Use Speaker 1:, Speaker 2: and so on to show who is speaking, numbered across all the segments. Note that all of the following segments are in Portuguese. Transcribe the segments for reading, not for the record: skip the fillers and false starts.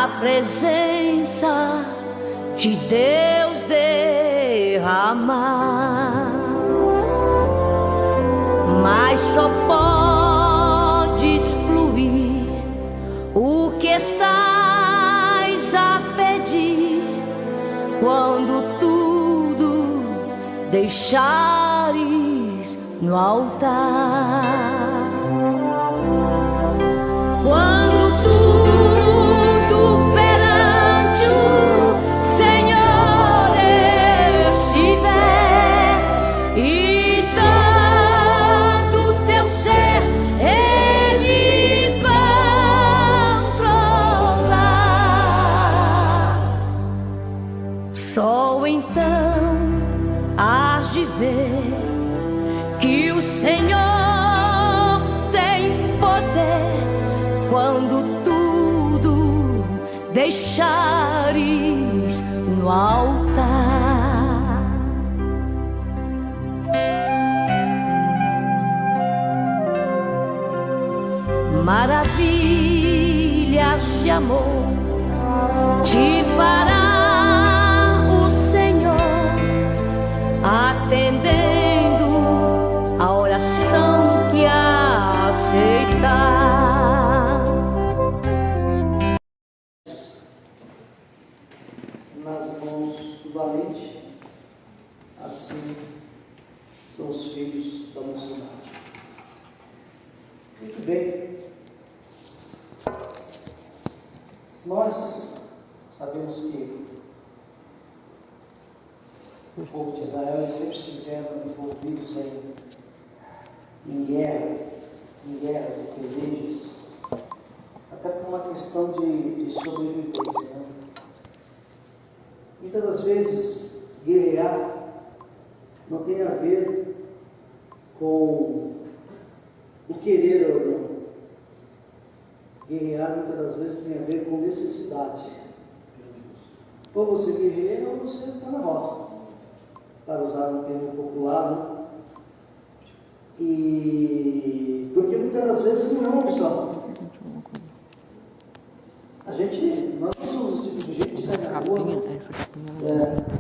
Speaker 1: a presença de Deus derramar, mas só podes fluir o que estás a pedir quando tudo deixares no altar. Quando tudo perante o Senhor estiver e todo teu ser Ele controlar, só então hás de ver que o Senhor tem poder quando tudo deixares no altar. Maravilhas de amor te fará o Senhor, atendendo a oração que aceitar.
Speaker 2: Nas mãos do valente, assim são os filhos da mocidade. Muito bem. Nós sabemos que o povo de Israel eles sempre estiveram envolvidos em guerras e pelejas, até por uma questão de sobrevivência, né? Muitas das vezes, guerrear não tem a ver com o querer ou não. Guerrear muitas das vezes tem a ver com necessidade. Ou você guerreia ou você está na roça, para usar um termo popular, né? E porque muitas das vezes não é uma opção. Nós não somos o tipo de gente que sai na rua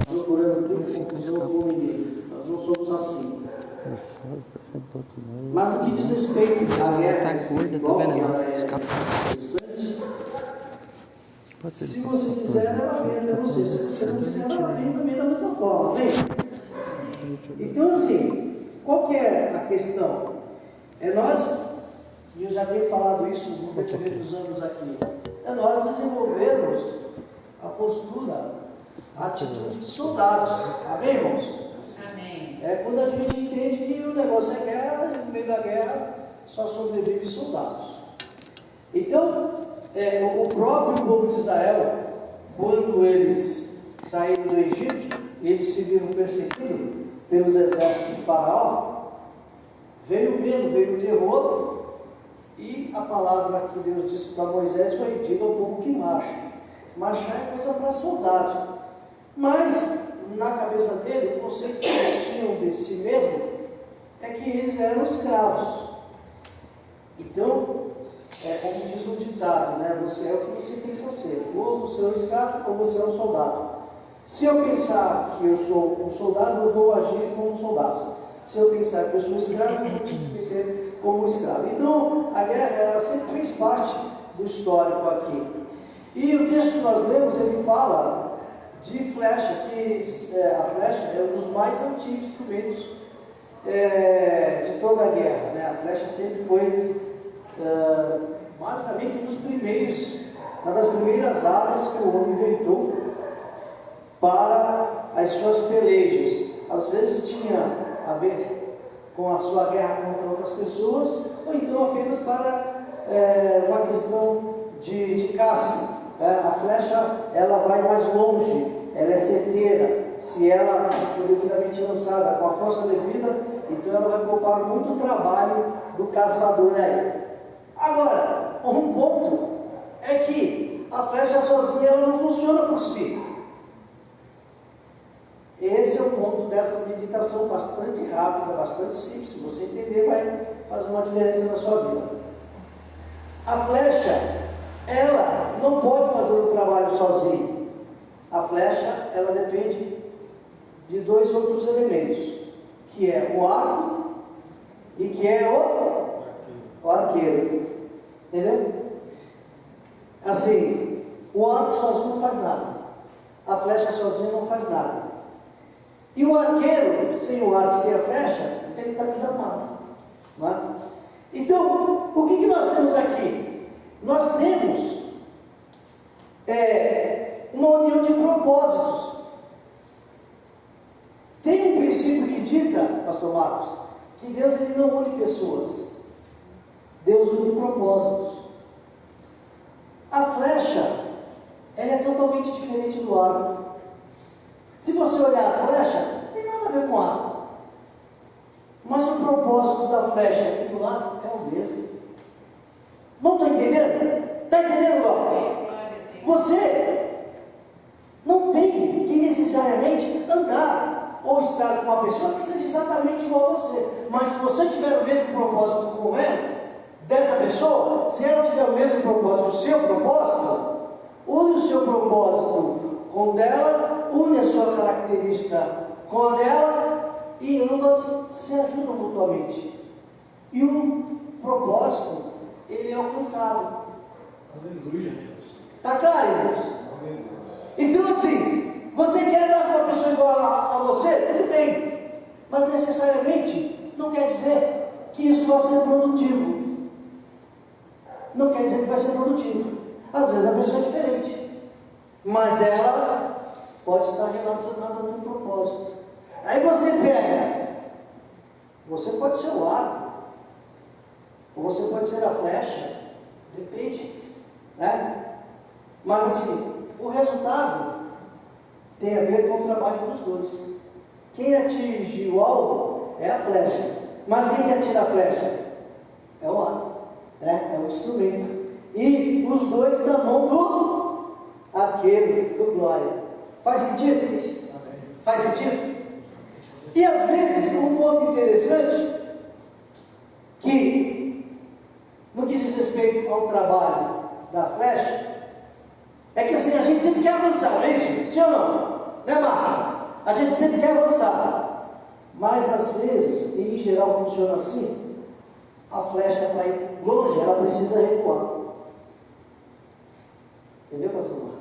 Speaker 2: procurando confusão com ninguém. Nós não somos assim. Mas o que diz respeito à guerra espiritual, ela é interessante. Se você quiser, ela vem até você. Se você não quiser, ela vem também da mesma forma. Vem? Então, assim, qual que é a questão? É nós, e eu já tenho falado isso no decorrer dos anos aqui, é nós desenvolvermos a postura, a atitude de soldados. Amém, irmãos? Amém. É quando a gente entende que o negócio é guerra, e no meio da guerra só sobrevivem soldados. Então, o próprio povo de Israel, quando eles saíram do Egito, eles se viram perseguidos pelos exércitos de Faraó, veio o medo, veio o terror, e a palavra que Deus disse para Moisés foi: diga ao povo que marche. Marchar é coisa para soldado. Mas, na cabeça dele, o conceito que eles tinham de si mesmo é que eles eram escravos. Então, como diz o ditado, né? Você é o que você pensa ser. Ou você é um escravo, ou você é um soldado. Se eu pensar que eu sou um soldado, eu vou agir como um soldado. Se eu pensar que eu sou escravo, eu vou viver como um escravo. Então, a guerra ela sempre fez parte do histórico aqui. E o texto que nós lemos, ele fala de flecha, que a flecha é um dos mais antigos instrumentos de toda a guerra, né? A flecha sempre foi basicamente uma das primeiras armas que o homem inventou para as suas pelejas. Às vezes tinha a ver com a sua guerra contra outras pessoas, ou então apenas para uma questão de caça. A flecha ela vai mais longe, ela é certeira. Se ela for devidamente lançada com a força devida, então ela vai poupar muito trabalho do caçador aí. Agora, um ponto é que a flecha sozinha ela não funciona por si. Esse é o ponto dessa meditação bastante rápida, bastante simples. Se você entender, vai fazer uma diferença na sua vida. A flecha, ela não pode fazer fazer o trabalho sozinho. A flecha, ela depende de dois outros elementos, que é o arco e que é o arqueiro. Entendeu? Assim, o arco sozinho não faz nada. A flecha sozinha não faz nada. E o arqueiro, sem o arco e sem a flecha, ele está desarmado. Não é? Então, o que nós temos aqui? Nós temos uma união de propósitos. Tem um princípio que dita, pastor Marcos, que Deus ele não une pessoas, Deus une propósitos. A flecha, ela é totalmente diferente do arco. Se você olhar a flecha, não tem nada a ver com o arco. Mas o propósito da flecha e do arco é o mesmo. Não está entendendo? Está entendendo, Dó? Você não tem que necessariamente andar ou estar com uma pessoa que seja exatamente igual a você. Mas se você tiver o mesmo propósito com ela, dessa pessoa, se ela tiver o mesmo propósito, o seu propósito, une o seu propósito com o dela, une a sua característica com a dela e ambas se ajudam mutuamente. E o propósito, ele é alcançado.
Speaker 3: Aleluia, Deus.
Speaker 2: Está claro, irmãos? Então assim, você quer dar para uma pessoa igual a você? Tudo bem. Mas necessariamente não quer dizer que isso vai ser produtivo. Não quer dizer que vai ser produtivo. Às vezes a pessoa é diferente, mas ela pode estar relacionada com um propósito. Aí você pega, você pode ser o arco, ou você pode ser a flecha, depende, né? Mas assim, o resultado tem a ver com o trabalho dos dois. Quem atinge o alvo é a flecha, mas quem atira a flecha é o arco, né? É o instrumento. E os dois na mão do arqueiro, do glória. Faz sentido? Faz sentido? E às vezes, um ponto interessante, que no que diz respeito ao trabalho da flecha, é que assim, a gente sempre quer avançar, não é isso? Sim ou não? Né, Marta? A gente sempre quer avançar. Mas às vezes, e em geral funciona assim, a flecha para ir longe, ela precisa recuar. Entendeu, pastor Marcos?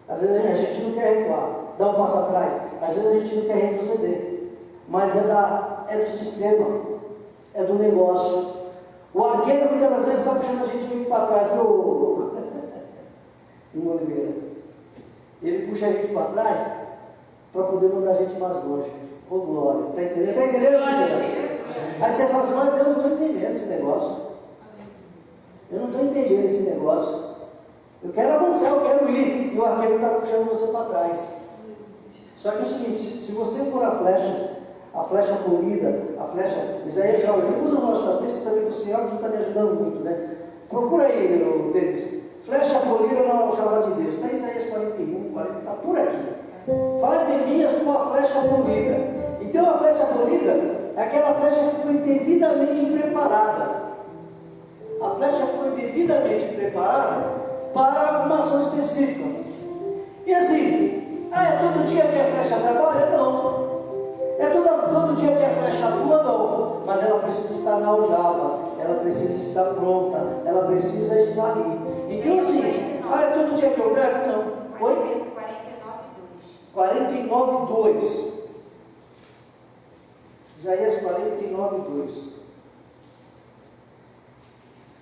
Speaker 2: Às vezes a gente não quer recuar, dar um passo atrás. Às vezes a gente não quer retroceder. Mas é do sistema, é do negócio. O arqueiro muitas das vezes está puxando a gente muito para trás, viu? Em Oliveira. Ele puxa a gente para trás para poder mandar a gente mais longe. Ô glória, está entendendo? Está entendendo, Cicera? Aí você fala assim, mas eu não estou entendendo esse negócio. Eu não estou entendendo esse negócio. Eu quero avançar, eu quero ir. E o arqueiro está puxando você para trás. Só que é o seguinte, se você for a flecha polida, a flecha, Isaías fala, eu uso o nosso texto também para o Senhor, que está me ajudando muito, né? Procura aí, Denis. Flecha polida na aljava de Deus. Está em Isaías 41, 40, está por aqui. Faz de mim a sua flecha polida. Então a flecha polida é aquela flecha que foi devidamente preparada. A flecha que foi devidamente preparada para uma ação específica. E assim, é todo dia que a flecha trabalha? Não. É todo dia que a flecha atua? Não. Mas ela precisa estar na aljava, ela precisa estar pronta, ela precisa estar ali. Então assim, é todo dia que eu prego? Não. Oi? 49:2. Isaías 49:2.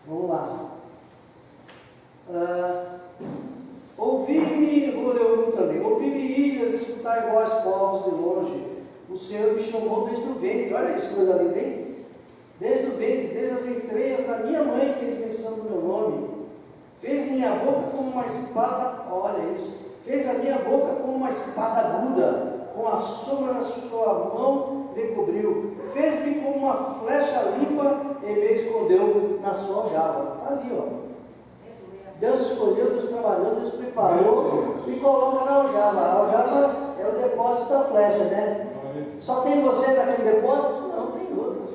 Speaker 2: Vamos lá. Ouvi-me, vou ler um também. Ouvi-me, ilhas, escutai vós, povos de longe. O Senhor me chamou desde o ventre. Olha isso, coisa linda, hein? Desde o ventre, desde as entranhas da minha mãe fez menção do meu nome. Fez minha boca como uma espada, olha isso. Fez a minha boca como uma espada aguda, com a sombra da sua mão me cobriu. Fez-me como uma flecha limpa e me escondeu na sua aljava. Está ali, ó. Deus escolheu, Deus trabalhou, Deus preparou e coloca na aljava. A aljava é o depósito da flecha, né? Só tem você naquele depósito? Não, tem outras.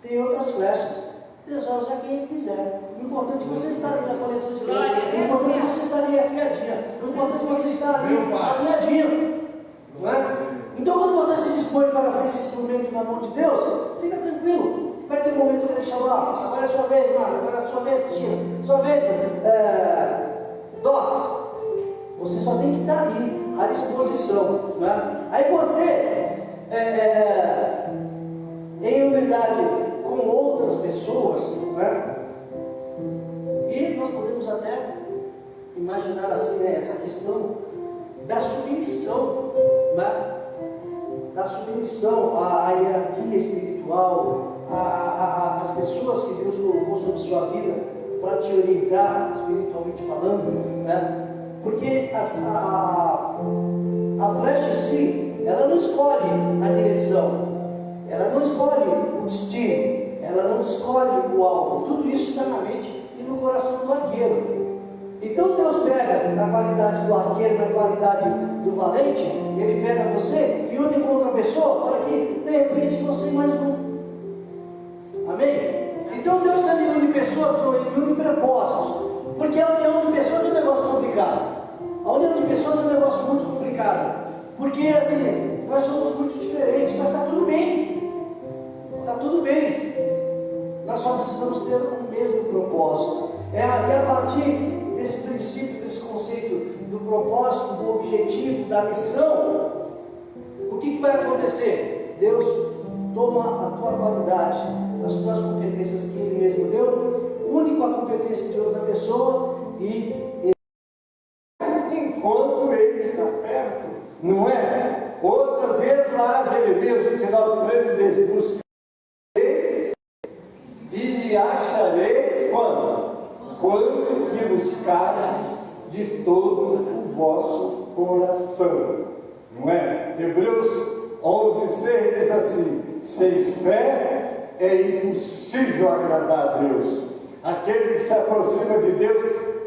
Speaker 2: Tem outras flechas. Deus vai usar quem quiser. O importante é você estar ali na coleção de Deus. O importante é você estar ali afiadinha. O importante é você estar ali alinhadinho. Não é? Então, quando você se dispõe para ser esse instrumento na mão de Deus, fica tranquilo. Vai ter um momento que ele chamar, agora é a sua vez, Mara, agora é a sua vez, Cristina, sua vez, Docs. Você só tem que estar ali, à disposição. Né? Aí você, em unidade com outras pessoas, né? E nós podemos até imaginar assim, né, essa questão da submissão, né? Da submissão à hierarquia espiritual, às pessoas que Deus colocou sobre sua vida para te orientar, espiritualmente falando, né? Porque a flecha em si, ela não escolhe a direção, ela não escolhe o destino, ela não escolhe o alvo. Tudo isso está na mente e no coração do arqueiro. Então Deus pega na qualidade do arqueiro, na qualidade do valente, Ele pega você e une com outra pessoa para que de repente você mais um. Amém? Então Deus ele une pessoas, Ele une propósitos. Porque a união de pessoas é um negócio complicado. A união de pessoas é um negócio muito complicado. Porque assim, nós somos muito diferentes, mas está tudo bem. Está tudo bem. Nós só precisamos ter o mesmo propósito. E a partir desse princípio, desse conceito do propósito, do objetivo, da missão, o que vai acontecer? Deus toma a tua qualidade, as tuas competências que Ele mesmo deu, une com a competência de outra pessoa e
Speaker 4: enquanto Ele está perto, não é? Outra vez lá, Jeremias 29:13 diz: buscareis e me achareis quando? Quando me buscares de todo o vosso coração, não é? Hebreus 11:6 diz assim: sem fé é impossível agradar a Deus. Aquele que se aproxima de Deus,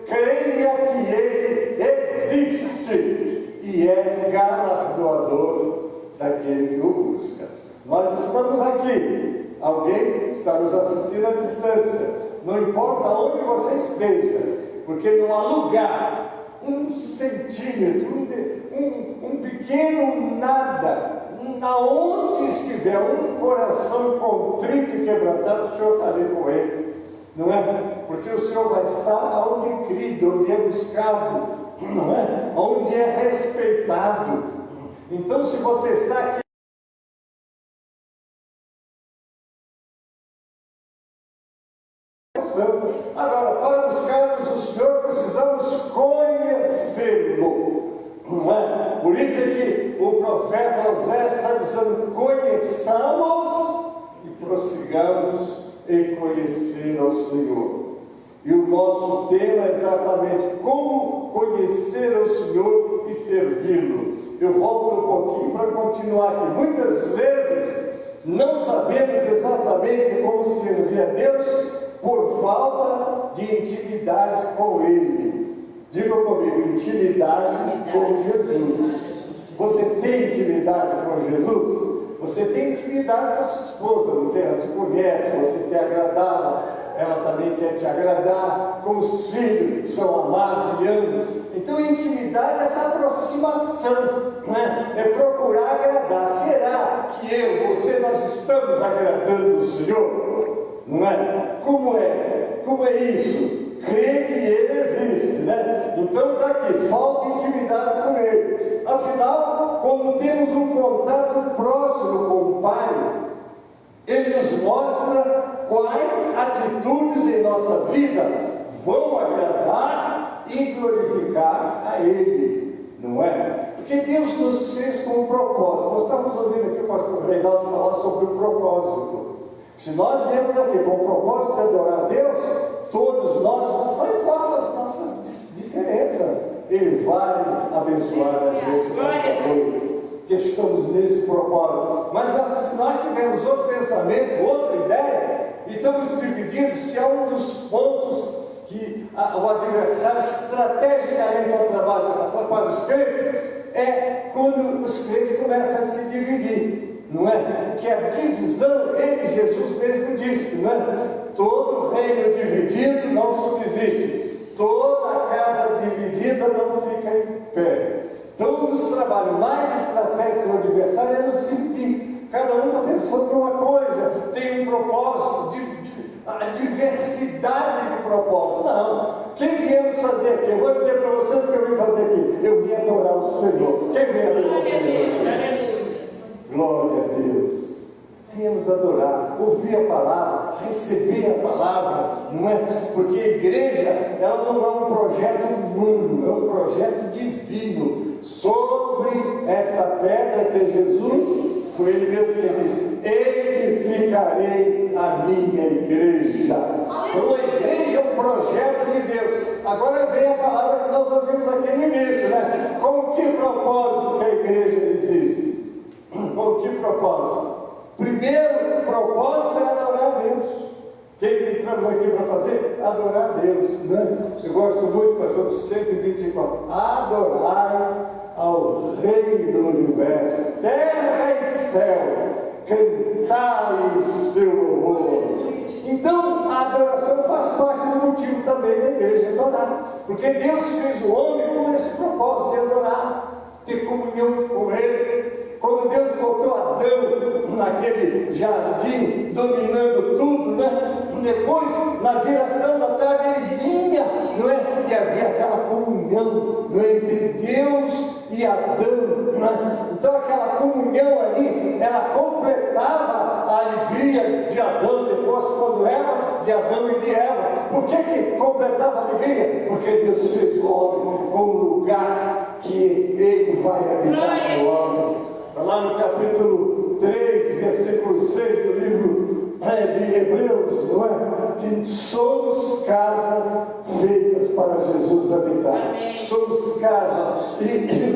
Speaker 4: creia que Ele existe e é galardoador daquele que o busca. Nós estamos aqui, alguém está nos assistindo à distância. Não importa onde você esteja, porque não há lugar, um centímetro, um pequeno nada, aonde estiver um coração contrito e quebrantado, o Senhor está ali com ele, não é? Porque o Senhor vai estar onde é querido, onde é buscado, não é? Onde é respeitado. Então, se você está aqui, agora, para buscarmos o Senhor, precisamos conhecê-lo, não é? Por isso é que o profeta Oséias está dizendo: conheçamos e prossigamos em conhecer ao Senhor. E o nosso tema é exatamente como conhecer ao Senhor e servi-lo. Eu volto um pouquinho para continuar aqui. Muitas vezes não sabemos exatamente como servir a Deus por falta de intimidade com Ele. Diga comigo: intimidade com Jesus. Você tem intimidade com Jesus? Você tem intimidade com a sua esposa, não tem? Ela te conhece, você quer agradá-la, ela também quer te agradar, com os filhos que são amados e amam. Então, intimidade é essa aproximação, né? É procurar agradar. Será que eu, você, nós estamos agradando o Senhor? Não é? Como é? Como é isso? Crer que Ele existe, né? Então está aqui, falta intimidade com Ele. Afinal, quando temos um contato próximo com o Pai, Ele nos mostra quais atitudes em nossa vida vão agradar e glorificar a Ele, não é? Porque Deus nos fez com um propósito. Nós estamos ouvindo aqui o pastor Reinaldo falar sobre o propósito. Se nós viemos aqui com o propósito de adorar a Deus, todos nós, não importa as nossas diferenças, Ele vai abençoar a gente nesta noite, que estamos nesse propósito. Mas se nós tivermos outro pensamento, outra ideia, e estamos divididos, se é um dos pontos que o adversário estrategicamente atrapalha os crentes, é quando os crentes começam a se dividir, não é? Que a divisão, Jesus mesmo disse, não é? Todo reino dividido não subsiste. Toda casa dividida não fica em pé. Então, um dos trabalhos mais estratégicos do adversário é nos dividir. Cada um está pensando em uma coisa, tem um propósito, a diversidade de propósitos. Não. Quem viemos fazer aqui? Eu vou dizer para vocês o que eu vim fazer aqui. Eu vim adorar o Senhor. Quem vem adorar o Senhor? Glória a Deus. Viemos adorar, ouvir a palavra, receber a palavra, não é? Porque a igreja, ela não é um projeto humano, é um projeto divino. Sobre esta pedra que é Jesus, foi ele mesmo que disse: edificarei a minha igreja. Então a igreja é um projeto de Deus. Agora vem a palavra que nós ouvimos aqui no início, né? Com que propósito que a igreja existe? Com que propósito? Primeiro propósito é adorar a Deus. O que entramos aqui para fazer? Adorar a Deus, né? Eu gosto muito, pastor, do 124. Adorai ao Rei do Universo, terra e céu, cantai seu louvor. Então, a adoração faz parte do motivo também da igreja adorar, porque Deus fez o homem com esse propósito de adorar, ter comunhão com Ele. Quando Deus botou Adão naquele jardim, dominando tudo, né? Depois, na viração da tarde, ele vinha, não é? E havia aquela comunhão, não é? Entre Deus e Adão, não é? Então aquela comunhão ali, ela completava a alegria de Adão, depois quando era de Adão e de Eva. Por que completava a alegria? Porque Deus fez o homem com um lugar que ele vai habitar com o homem. Está lá no capítulo 3, versículo 6 do livro de Hebreus, não é? Que somos casa feitas para Jesus habitar. Amém. Somos casa. E o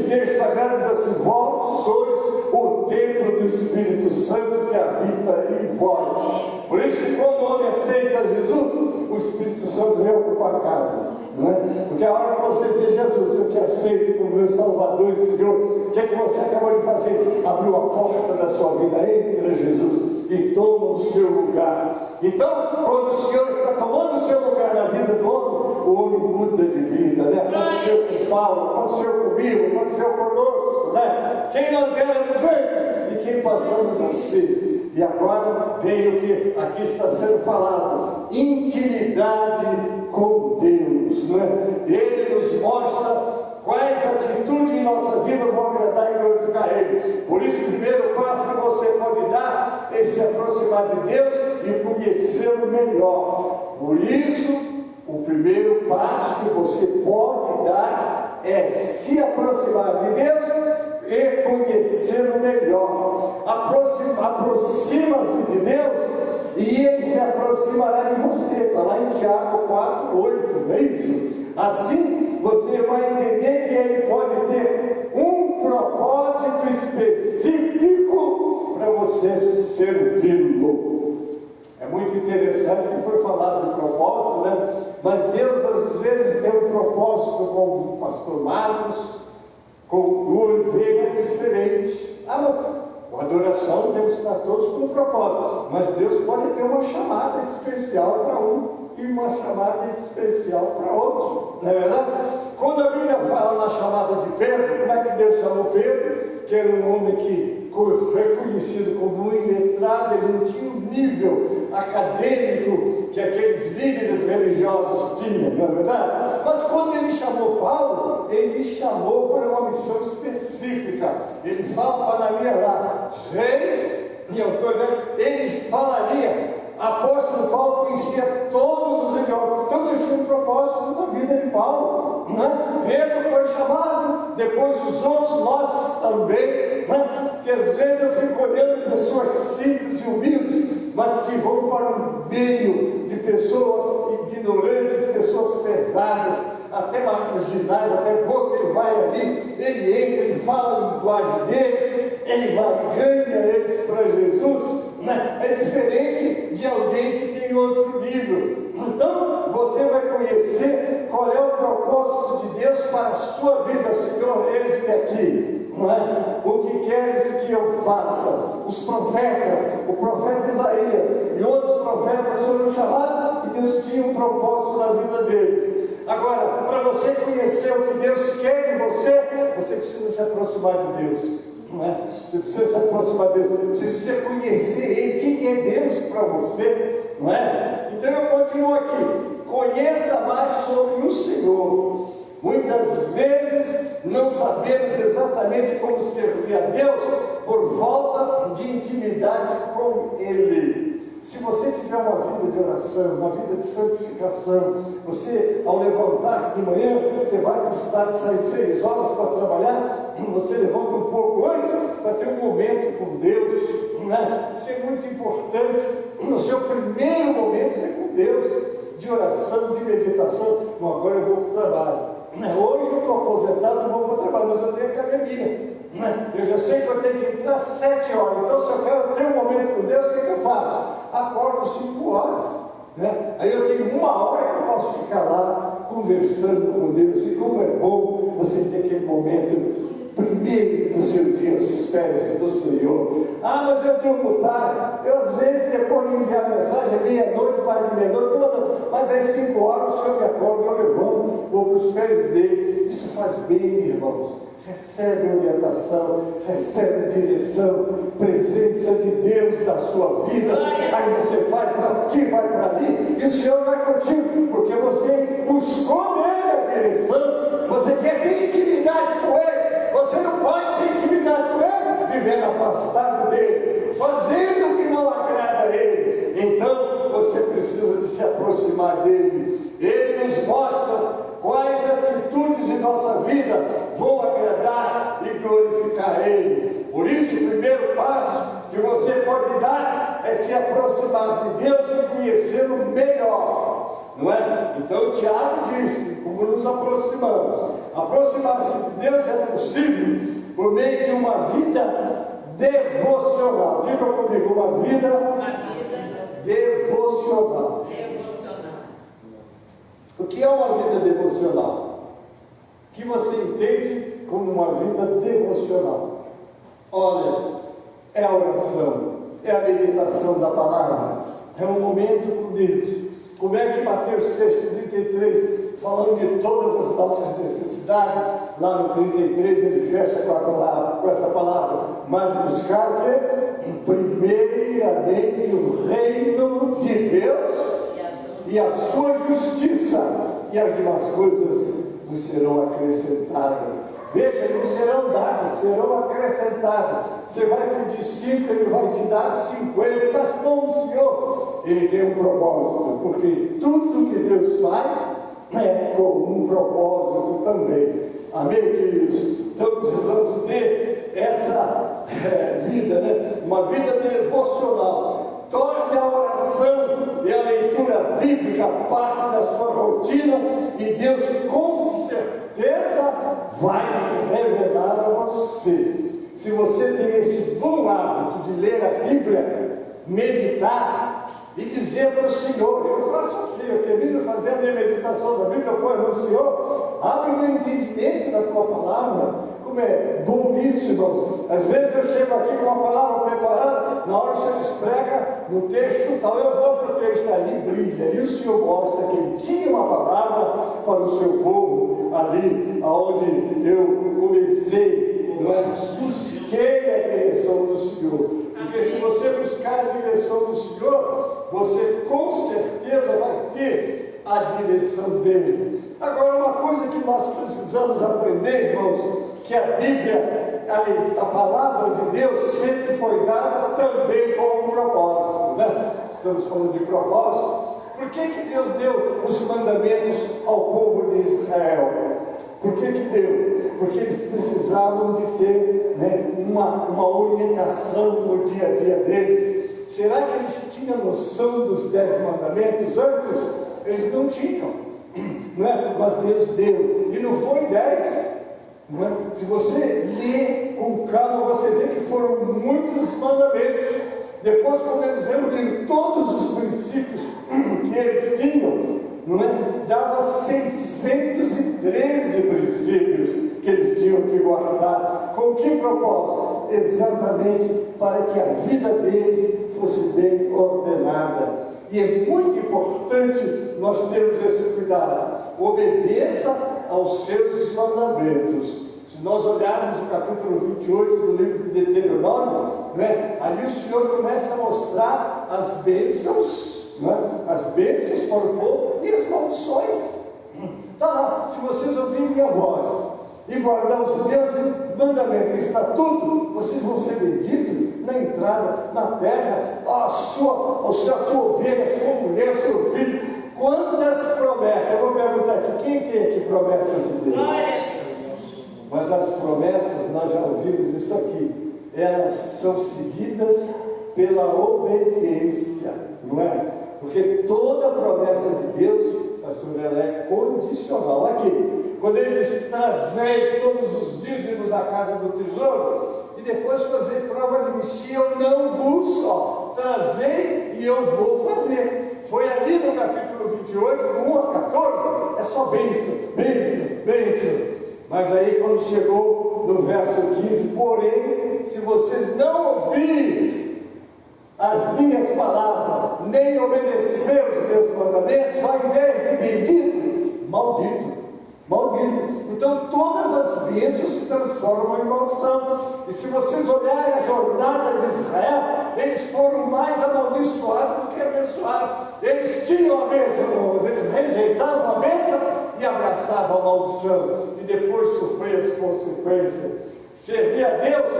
Speaker 4: texto sagrado diz assim: vós sois o templo do Espírito Santo que habita em vós. Por isso que quando o homem aceita Jesus, o Espírito Santo vem ocupar a casa. Não é? Porque a hora que você diz: Jesus, eu te aceito como meu Salvador e Senhor, o que é que você acabou de fazer? Abriu a porta da sua vida, entra Jesus e toma o seu lugar. Então, quando o Senhor está tomando o seu lugar na vida do homem, o homem muda de vida, né? Aconteceu com Paulo, aconteceu comigo, aconteceu conosco, né? Quem nós éramos antes e quem passamos a ser. E agora vem o que aqui está sendo falado: intimidade com Deus, não é? Ele nos mostra quais atitudes em nossa vida vão agradar e glorificar Ele. Por isso, o primeiro passo que você pode dar é se aproximar de Deus e conhecê-lo melhor. Por isso, o primeiro passo que você pode dar é se aproximar de Deus e conhecê-lo melhor. Aproxima-se de Deus e Ele se aproximará de você. Está lá em Tiago 4:8, não é isso? Assim, você vai entender que Ele pode ter um propósito específico para você servi-lo. É muito interessante que foi falado de propósito, né? Mas Deus às vezes tem um propósito com o pastor Marcos, com o Oliveira diferente. Mas a adoração temos que estar todos com um propósito. Mas Deus pode ter uma chamada especial para um e uma chamada especial para outro. Não é verdade? Quando a Bíblia fala na chamada de Pedro, como é que Deus chamou Pedro? Que era um homem que foi reconhecido como um iletrado, ele não tinha o nível acadêmico que aqueles líderes religiosos tinham, não é verdade? Mas quando ele chamou Paulo, ele chamou para uma missão específica. Ele fala para Ananias lá, reis e autoridade, ele falaria. Apóstolo Paulo conhecia todos os idiomas, então eles tinham um propósito na vida de Paulo, né? Pedro foi chamado, depois os outros, nós também, né? Que às vezes eu fico olhando pessoas simples e humildes, mas que vão para um meio de pessoas ignorantes, pessoas pesadas, até marginais, até pouco ele vai ali, ele entra, ele fala a linguagem deles, ele vai, ganha eles para Jesus. É diferente de alguém que tem outro nível. Então, você vai conhecer qual é o propósito de Deus para a sua vida. Senhor, eis-me aqui, não é? O que queres que eu faça? Os profetas, o profeta Isaías e outros profetas foram chamados e Deus propósito na vida deles. Agora, para você conhecer o que Deus quer de você, você precisa se aproximar de Deus. Não é? Você precisa se aproximar de Deus, você precisa conhecer Ele, quem é Deus para você, não é? Então eu continuo aqui, conheça mais sobre o Senhor. Muitas vezes não sabemos exatamente como servir a Deus por falta de intimidade com Ele. Se você tiver uma vida de oração, uma vida de santificação, você, ao levantar de manhã, você vai precisar de sair 6 horas para trabalhar, você levanta um pouco antes para ter um momento com Deus, né? Isso é muito importante. No seu primeiro momento, ser com Deus, de oração, de meditação. Bom, agora eu vou para o trabalho. Hoje eu estou aposentado, não vou para o trabalho, mas eu tenho academia. Eu já sei que eu tenho que entrar 7 horas, então se eu quero ter um momento com Deus, o que eu faço? Acordo 5 horas, né? Aí eu tenho 1 hora que eu posso ficar lá conversando com Deus. E como é bom você ter aquele momento primeiro do seu dia aos pés do Senhor. Ah, mas eu durmo tarde. Eu às vezes, depois de enviar mensagem, meia-noite, mais de meia-noite, mas às 5 horas o Senhor me acorda, eu levanto, vou para os pés dele. Isso faz bem, irmãos. Recebe orientação, recebe direção, presença de Deus na sua vida. Aí você vai para aqui, vai para ali, e o Senhor vai contigo, porque você buscou nele a direção, você quer ter intimidade com Ele. Você não pode ter intimidade com Ele vivendo afastado dele, fazendo o que não agrada a Ele. Então você precisa de se aproximar dele. Ele nos mostra quais atitudes em nossa vida vão agradar e glorificar Ele. Por isso, o primeiro passo que você pode dar é se aproximar de Deus e conhecê-lo melhor, não é? Então, Tiago diz, como nos aproximamos? Aproximar-se de Deus é possível por meio de uma vida devocional. Diga comigo, uma vida devocional. O que é uma vida devocional? O que você entende como uma vida devocional? Olha, é a oração, é a meditação da palavra, é um momento com Deus. Como é que Mateus 6,33, falando de todas as nossas necessidades, lá no 33 ele fecha com essa palavra, mas buscar o quê? Primeiramente o reino de Deus e a sua justiça, e as demais coisas nos serão acrescentadas. Veja, não serão dadas, serão acrescentadas. Você vai pedir 5, Ele vai te dar 50, mas como o Senhor, Ele tem um propósito, porque tudo que Deus faz é com um propósito também. Amém, queridos? Então precisamos ter essa vida, né? Uma vida devocional. Torne a oração e a leitura bíblica parte da sua rotina, e Deus com certeza vai se revelar a você. Se você tem esse bom hábito de ler a Bíblia, meditar e dizer para o Senhor, eu faço assim, eu termino de fazer a minha meditação da Bíblia, eu ponho no Senhor, abre o meu entendimento da tua palavra. Como é bom isso, irmãos. Às vezes eu chego aqui com uma palavra preparada, na hora que o Senhor exprega no texto tal, eu vou para o texto ali, brilha, e o Senhor mostra que Ele tinha uma palavra para o seu povo, ali onde eu comecei, não é? Busquei a direção do Senhor, porque se você buscar a direção do Senhor, você com certeza vai ter a direção dele. Agora, uma coisa que nós precisamos aprender, irmãos, que a Bíblia, a palavra de Deus sempre foi dada também com um propósito, né? Estamos falando de propósito. Por que Deus deu os mandamentos ao povo de Israel? Por que deu? Porque eles precisavam de ter, né, uma orientação no dia a dia deles. Será que eles tinham noção dos 10 mandamentos antes? Eles não tinham, né? Mas Deus deu, e não foi 10. Não é? Se você ler com calma, você vê que foram muitos mandamentos. Depois, quando eles reuniram todos os princípios que eles tinham, não é? Dava 613 princípios que eles tinham que guardar. Com que propósito? Exatamente para que a vida deles fosse bem ordenada. E é muito importante nós termos esse cuidado. Obedeça aos seus mandamentos. Se nós olharmos o capítulo 28 do livro de Deuteronômio, né, ali o Senhor começa a mostrar as bênçãos, né, as bênçãos para o povo e as maldições. Está lá, se vocês ouvirem minha voz e guardar os meus mandamentos e estatutos, vocês vão ser benditos na entrada, na terra, a sua ovelha, a sua mulher, o seu filho. Quantas promessas? Eu vou perguntar aqui, quem tem aqui promessas de Deus? Mas as promessas, nós já ouvimos isso aqui, elas são seguidas pela obediência, não é? Porque toda promessa de Deus, pastor, ela é condicional. Aqui, quando ele diz, trazei todos os dízimos à casa do tesouro, e depois fazer prova de mim, se eu não vos trazei e eu vou fazer. Foi ali no capítulo 28, do 1 a 14, é só bênção, bênção, bênção. Mas aí quando chegou no verso 15, porém, se vocês não ouvirem as minhas palavras, nem obedecer os meus mandamentos, ao invés de bendito, maldito, maldito. Então todas as bênçãos se transformam em maldição. E se vocês olharem a jornada de Israel, eles foram mais amaldiçoados do que abençoados. Eles tinham a bênção, mas eles rejeitavam a bênção e abraçavam a maldição, e depois sofriam as consequências. Servir a Deus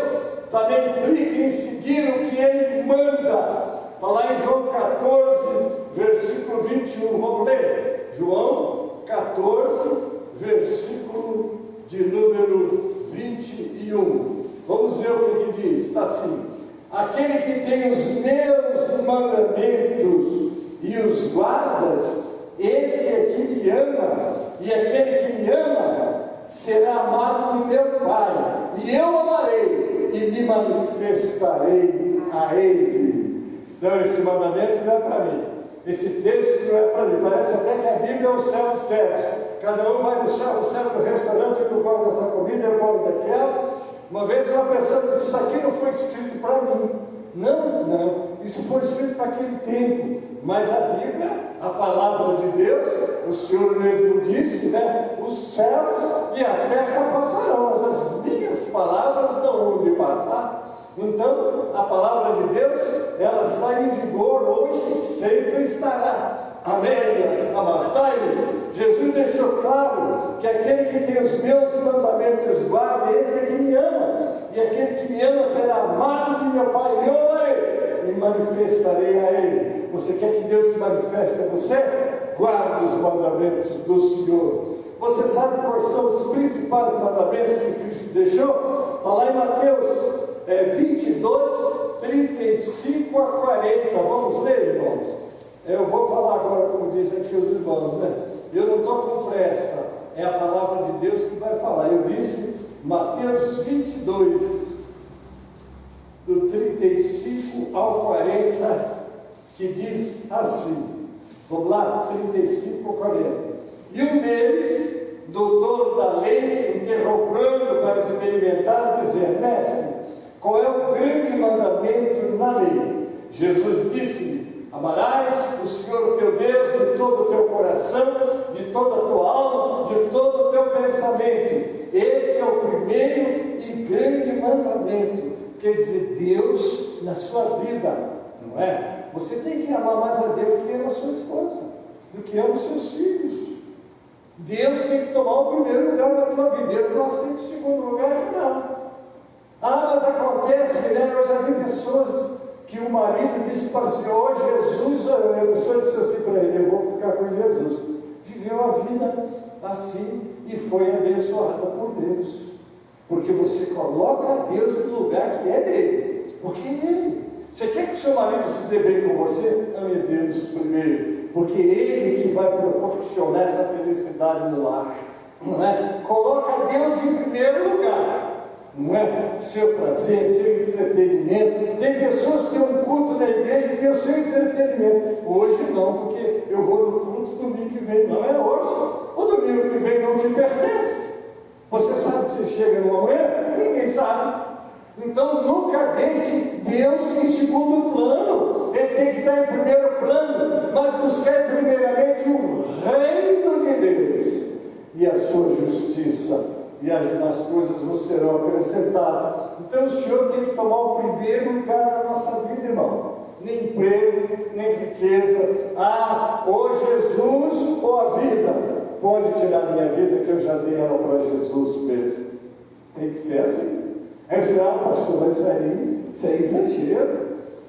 Speaker 4: também implica em seguir o que Ele manda. Está lá em João 14, versículo 21, vamos ler? João 14, versículo de número 21. Vamos ver o que diz. Está assim: aquele que tem os meus mandamentos e os guardas, esse é que me ama, e aquele que me ama será amado do meu Pai, e eu amarei e me manifestarei a ele. Então esse mandamento não é para mim, esse texto não é para mim. Parece até que a Bíblia é o self-service. Cada um vai no self-service do restaurante, eu gosto dessa comida, eu gosto daquela. Uma vez uma pessoa disse, isso aqui não foi escrito para mim. Não, isso foi escrito para aquele tempo. Mas a Bíblia, a palavra de Deus, o Senhor mesmo disse, né? Os céus e a terra passarão, mas as minhas palavras não vão de passar. Então, a palavra de Deus, ela está em vigor hoje e sempre estará. Amém? Amastai. Jesus deixou claro que aquele que tem os meus mandamentos guarda, esse é que me ama. E aquele que me ama será amado de meu Pai. E eu me manifestarei a Ele. Você quer que Deus se manifeste a você? Guarde os mandamentos do Senhor. Você sabe quais são os principais mandamentos que Cristo deixou? Está lá em Mateus 22, 35 a 40. Vamos ler, irmãos? Eu vou falar agora, como dizem aqui os irmãos, né? Eu não estou com pressa, é a palavra de Deus que vai falar. Eu disse Mateus 22, do 35 ao 40, que diz assim, vamos lá, 35 ao 40. E um deles, doutor da lei, interrogando para experimentar, dizendo, mestre, qual é o grande mandamento na lei? Jesus disse, amarás o Senhor teu Deus de todo o teu coração, de toda a tua alma, de todo o teu pensamento. Este é o primeiro e grande mandamento. Quer dizer, Deus na sua vida, não é? Você tem que amar mais a Deus do que ama a sua esposa, do que ama os seus filhos. Deus tem que tomar o primeiro lugar da tua vida. Deus não aceita o segundo lugar, não. Mas acontece, né? Eu já vi pessoas que o marido disse para o Senhor, Jesus, a pessoa disse assim para ele, eu vou ficar com Jesus. Viveu a vida assim e foi abençoada por Deus. Porque você coloca Deus no lugar que é dele. Porque é ele. Você quer que o seu marido se dê bem com você? Ame Deus primeiro. Porque é ele que vai proporcionar essa felicidade no lar. Não é? Coloca Deus em primeiro lugar. Não é? Seu prazer, seu entretenimento. Tem pessoas que têm um culto na igreja e têm o seu entretenimento. Hoje não, porque eu vou no culto domingo que vem. Não é hoje. O domingo que vem não te pertence. Você sabe que você chega numa manhã? Ninguém sabe. Então nunca deixe Deus em segundo plano. Ele tem que estar em primeiro plano. buscai primeiramente o reino de Deus e a sua justiça, e as coisas vos serão acrescentadas. Então o Senhor tem que tomar o primeiro lugar na nossa vida, irmão. Nem emprego, nem riqueza. Ou Jesus ou a vida. Pode tirar a minha vida, que eu já dei ela para Jesus mesmo. Tem que ser assim. Aí você, pastor, isso aí é exagero.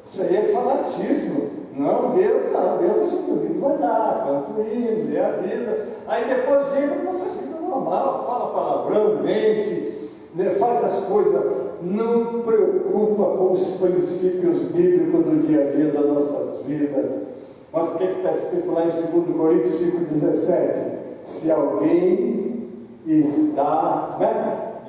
Speaker 4: Isso aí é fanatismo. Não, Deus a gente vai dar, quanto hino, é a vida. Aí depois vem para a nossa vida normal, fala palavrão, mente, faz as coisas, não preocupa com os princípios bíblicos do dia a dia das nossas vidas. Mas o que está escrito lá em 2 Coríntios 5,17? Se alguém está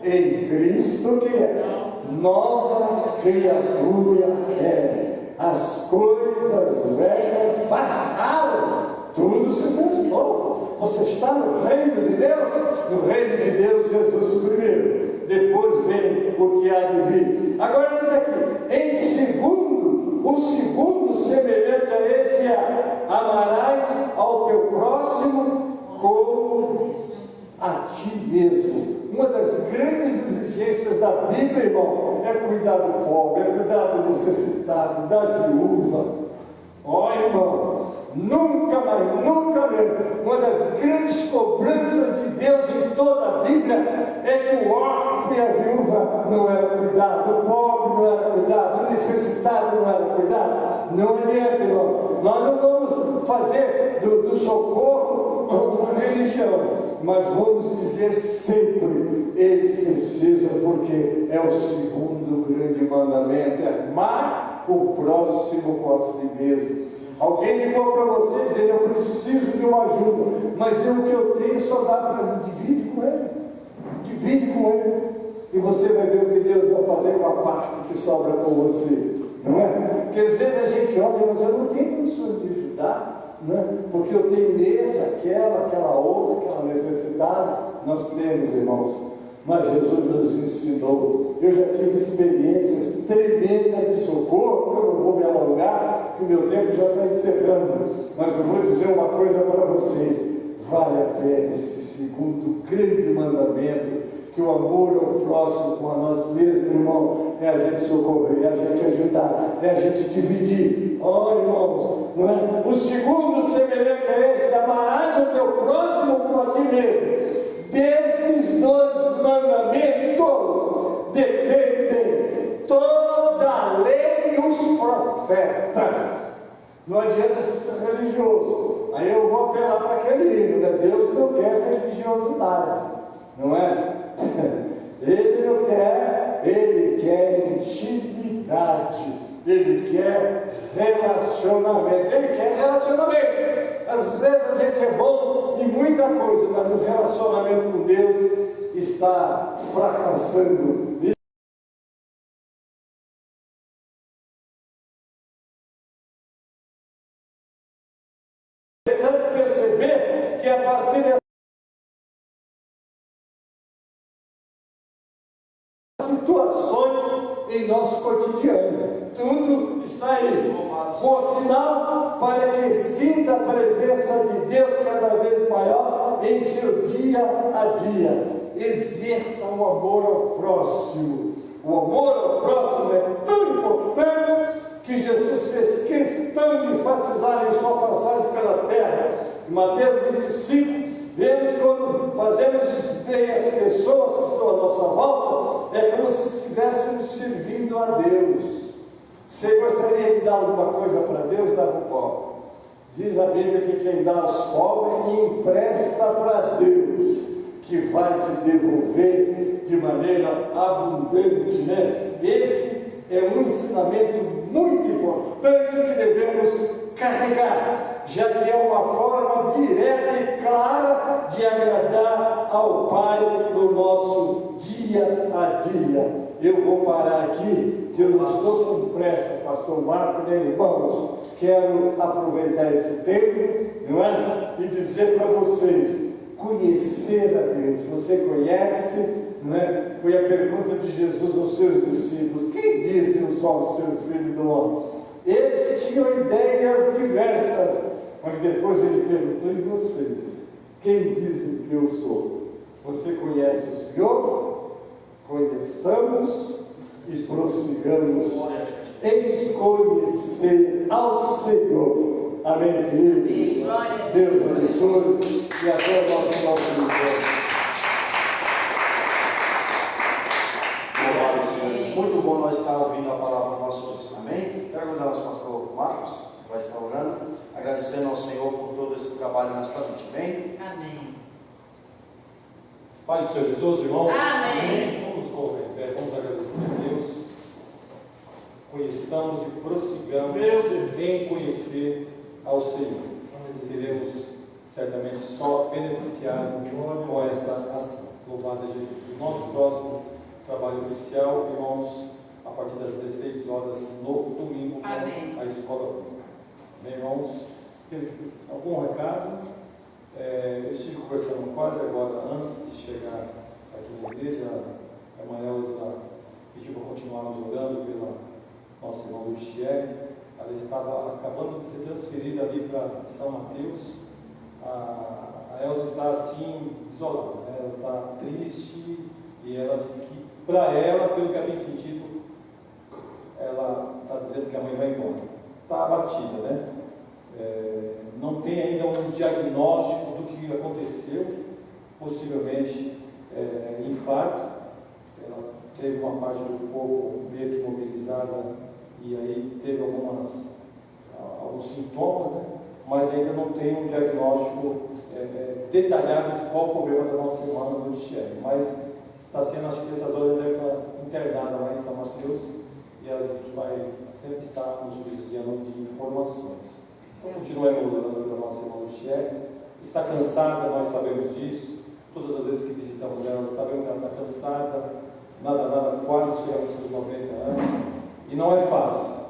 Speaker 4: em Cristo, que é nova criatura é. As coisas velhas passaram, tudo se fez novo. Você está no reino de Deus? No reino de Deus, Jesus primeiro, depois vem o que há de vir. Agora diz aqui, em segundo, o segundo semelhante a esse é: amarás ao teu próximo como a ti mesmo. Uma das grandes exigências da Bíblia, irmão, é cuidar do pobre, é cuidar do necessitado, da viúva. Irmão, nunca mais, nunca mesmo. Uma das grandes cobranças de Deus em toda a Bíblia é que o órfão e a viúva não eram cuidados, o pobre não era cuidado, o necessitado não era cuidado. Não adianta, irmão. Nós não vamos fazer do socorro uma religião, mas vamos dizer sempre: eles precisam, porque é o segundo grande mandamento, é amar o próximo com a si mesmo. Alguém ligou para você e dizendo: eu preciso de uma ajuda, mas o que eu tenho só dá para mim. Divide com ele, e você vai ver o que Deus vai fazer com a parte que sobra com você, não é? Porque às vezes a gente olha, mas eu não tenho condições de ajudar, não é? Porque eu tenho esse, aquela outra, aquela necessidade. Nós temos, irmãos, mas Jesus nos ensinou. Eu já tive experiências tremendas de socorro. Eu não vou me alongar, porque o meu tempo já está encerrando, mas eu vou dizer uma coisa para vocês: vale a pena esse segundo grande mandamento, que o amor ao próximo com a nós mesmos, irmão, é a gente socorrer, é a gente ajudar, é a gente dividir. Irmãos, não é? O segundo semelhante a este: amarás o teu próximo como a ti mesmo. Destes 2 mandamentos dependem toda a lei e os profetas. Não adianta você ser religioso. Aí eu vou apelar para aquele hino, né? Deus não quer religiosidade, não é? Ele não quer, ele quer intimidade, ele quer relacionamento, Às vezes a gente é bom em muita coisa, mas no relacionamento com Deus está fracassando. Precisa perceber que a partir dessa situações em nosso cotidiano, tudo está aí. Por sinal, para que sinta a presença de Deus cada vez maior em seu dia a dia. Exerça o amor ao próximo. O amor ao próximo é tão importante que Jesus fez questão de enfatizar em sua passagem pela terra. Em Mateus 25, vemos quando fazemos bem as pessoas que estão à nossa volta, é como se estivéssemos servindo a Deus. Você gostaria de dar alguma coisa para Deus? Dá para o pobre. Diz a Bíblia que quem dá aos pobres empresta para Deus, que vai te devolver de maneira abundante, né? Esse é um ensinamento muito importante que devemos carregar, já que é uma forma direta e clara de agradar ao Pai no nosso dia a dia. Eu vou parar aqui, que eu não estou com pressa, pastor Marco, nem irmãos. Quero aproveitar esse tempo, não é? E dizer para vocês: conhecer a Deus. Você conhece, não é? Foi a pergunta de Jesus aos seus discípulos: quem dizem os homens ser o filho do homem? Eles tinham ideias diversas, Mas depois ele perguntou: e vocês? Quem dizem que eu sou? Você conhece o Senhor? Conheçamos e prossigamos em conhecer ao Senhor. Amém, queridos? Deus abençoe e até o nosso próximo encontro.
Speaker 3: Muito bom nós estar ouvindo a palavra do nosso Deus. Amém? Quero convidar o nosso pastor Marcos, que vai estar orando, agradecendo ao Senhor por todo esse trabalho nesta noite. Amém?
Speaker 1: Amém.
Speaker 5: Pai do Senhor Jesus, irmãos.
Speaker 1: Amém.
Speaker 5: Vamos colocar em pé, vamos agradecer a Deus. Conheçamos e prossigamos em conhecer ao Senhor. Seremos certamente só beneficiados com essa ação. Louvado é Jesus. O nosso próximo trabalho oficial, irmãos, a partir das 16 horas no domingo, com a escola pública. Bem, irmãos, algum recado? Eu estive conversando quase agora, antes de chegar aqui na igreja, a Maelza pediu para continuarmos orando pela nossa irmã Luciene. Ela estava acabando de ser transferida ali para São Mateus. A Elza está assim, isolada, né? Ela está triste e ela diz que, para ela, pelo que ela tem sentido, ela está dizendo que a mãe vai embora. Está abatida, né? Não tem ainda um diagnóstico do que aconteceu, possivelmente infarto. Ela teve uma parte do corpo meio que mobilizada e aí teve alguns sintomas, né? Mas ainda não tem um diagnóstico detalhado de qual o problema da nossa irmã Luciene. Mas está sendo, acho que essas horas deve estar internada lá em São Mateus e ela disse que vai sempre estar nos vigiando de informações. Então, continuemos orando pela nossa irmã Luciene. Está cansada, nós sabemos disso. Todas as vezes que visitamos ela, sabemos que ela está cansada. Nada, quase chegamos aos 90 anos. E não é fácil.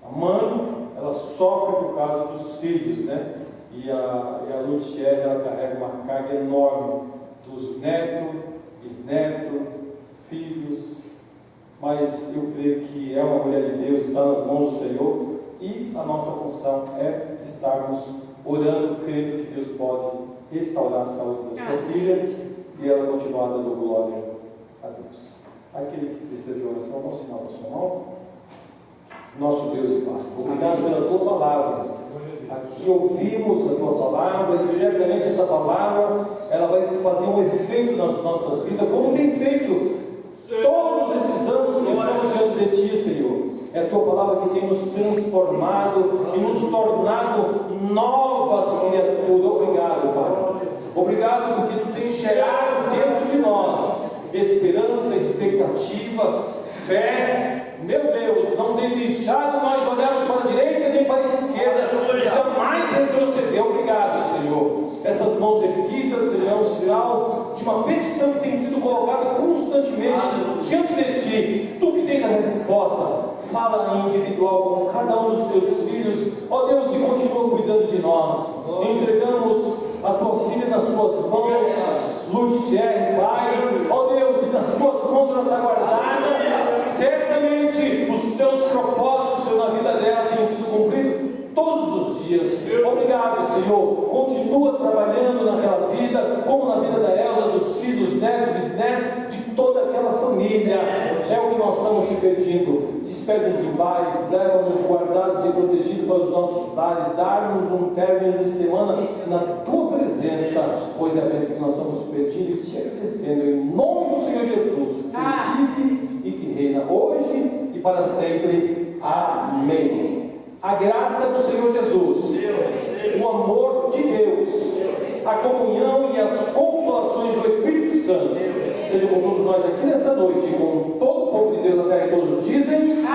Speaker 5: A mãe, ela sofre por causa dos filhos, né? E a Luciene, ela carrega uma carga enorme dos netos, bisnetos, filhos. Mas eu creio que é uma mulher de Deus, está nas mãos do Senhor. E a nossa função é estarmos orando, crendo que Deus pode restaurar a saúde da sua filha e ela continuar dando glória a Deus. Aquele que precisa de oração, vamos sinal da sua mão. Nosso Deus e Pai, obrigado pela tua palavra. Aqui ouvimos a tua palavra e certamente essa palavra ela vai fazer um efeito nas nossas vidas, como tem feito todos esses anos que estamos diante de ti, Senhor. É a tua palavra que tem nos transformado e nos tornado novas criaturas. Obrigado, Pai. Obrigado porque tu tens gerado dentro de nós esperança, expectativa, fé. Meu Deus, não tem deixado nós olharmos para a direita nem para a esquerda, jamais retroceder. Obrigado, Senhor. Essas mãos erguidas, Senhor, é um sinal de uma petição que tem sido colocada constantemente diante de ti. Tu que tens a resposta, fala individual com cada um dos teus filhos, ó Deus, e continua cuidando de nós. Entregamos a tua filha nas tuas mãos, Luciene, Pai, ó Deus, e nas tuas mãos ela está guardada. Certamente os teus propósitos, Senhor, na vida dela têm sido cumpridos todos os dias. Obrigado, Senhor. Continua trabalhando naquela vida, como na vida da Elza, dos filhos, netos, bisnetos, de toda aquela família. É o que nós estamos te pedindo. Despede-nos em paz, leva-nos guardados e protegidos para os nossos lares, dar-nos um término de semana na tua presença, pois é a bênção que nós estamos pedindo e te agradecendo em nome do Senhor Jesus, que vive e que reina hoje e para sempre. Amém. A graça do Senhor Jesus, o amor de Deus, a comunhão e as consolações do Espírito Santo sejam com todos nós aqui nessa noite, com todo o povo de Deus na terra, e todos dizem